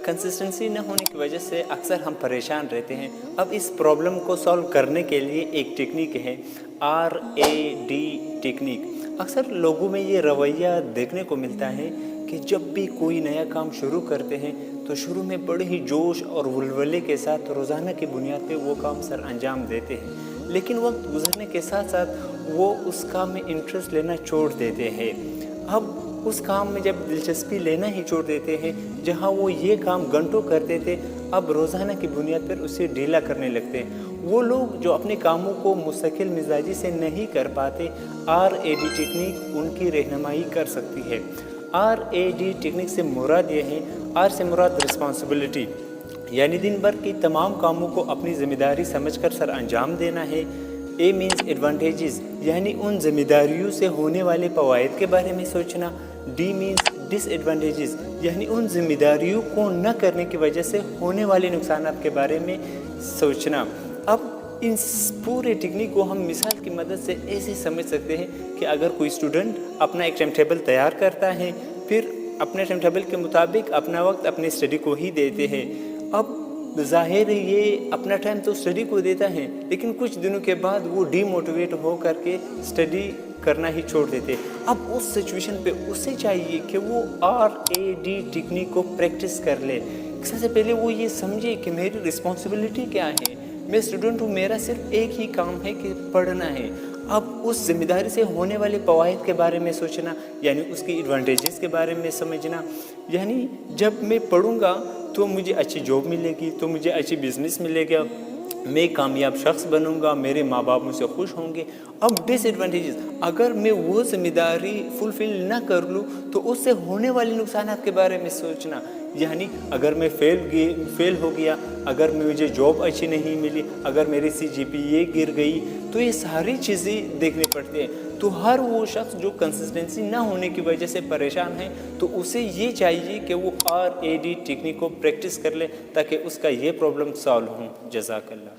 Consistency न होने की वजह से अक्सर हम परेशान रहते हैं। अब इस प्रॉब्लम को सॉल्व करने के लिए एक टेक्निक है RAD टेक्निक। अक्सर लोगों में ये रवैया देखने को मिलता है कि जब भी कोई नया काम शुरू करते हैं तो शुरू में बड़े ही जोश और वल्वले के साथ रोज़ाना की बुनियाद पे वो काम सर अंजाम देते हैं, लेकिन वक्त गुजरने के साथ साथ वो उस काम में इंटरेस्ट लेना छोड़ देते हैं। अब उस काम में जब दिलचस्पी लेना ही छोड़ देते हैं, जहां वो ये काम घंटों करते थे, अब रोज़ाना की बुनियाद पर उसे ढीला करने लगते हैं। वो लोग जो अपने कामों को मुस्तकिल मिजाजी से नहीं कर पाते, RAD टेक्निक उनकी रहनुमाई कर सकती है। RAD टेक्निक से मुराद ये है, R से मुराद रिस्पॉन्सिबिलिटी, यानी दिन भर की तमाम कामों को अपनी ज़िम्मेदारी समझकर सर अंजाम देना है। A मीन्स एडवांटेजेस, यानी उन ज़िम्मेदारियों से होने वाले फ़वाइद के बारे में सोचना। D मीन्स डिसएडवांटेजेस, यानी उन ज़िम्मेदारियों को न करने की वजह से होने वाले नुकसानात के बारे में सोचना। अब इस पूरे टेक्निक को हम मिसाल की मदद से ऐसे समझ सकते हैं कि अगर कोई स्टूडेंट अपना एक टाइम टेबल तैयार करता है, फिर अपने टाइम टेबल के मुताबिक अपना वक्त अपनी स्टडी को ही देते हैं। अब ज़ाहिर ये अपना टाइम तो स्टडी को देता है, लेकिन कुछ दिनों के बाद वो डीमोटिवेट हो करके स्टडी करना ही छोड़ देते। अब उस सिचुएशन पे उसे चाहिए कि वो RAD टेक्निक को प्रैक्टिस कर ले। सबसे पहले वो ये समझे कि मेरी रिस्पॉन्सिबिलिटी क्या है, मैं स्टूडेंट हूँ, मेरा सिर्फ एक ही काम है कि पढ़ना है। अब उस जिम्मेदारी से होने वाले फ़वाइद के बारे में सोचना, यानी उसकी एडवांटेजेस के बारे में समझना, यानी जब मैं पढ़ूँगा तो मुझे अच्छी जॉब मिलेगी, तो मुझे अच्छी बिज़नेस मिलेगा, मैं कामयाब शख्स बनूंगा, मेरे माँ बाप मुझसे खुश होंगे। अब डिसएडवांटेजेस, अगर मैं वो जिम्मेदारी फुलफ़िल ना कर लूँ तो उससे होने वाले नुकसान के बारे में सोचना, यानी अगर मैं फेल हो गया, अगर मुझे जॉब अच्छी नहीं मिली, अगर मेरी CGPA गिर गई, तो ये सारी चीज़ें देखनी पड़ती हैं। तो हर वो शख्स जो कंसिस्टेंसी ना होने की वजह से परेशान है, तो उसे ये चाहिए कि वो RAD टेक्निक को प्रैक्टिस कर ले ताकि उसका ये प्रॉब्लम सॉल्व हो। जज़ाकल्लाह।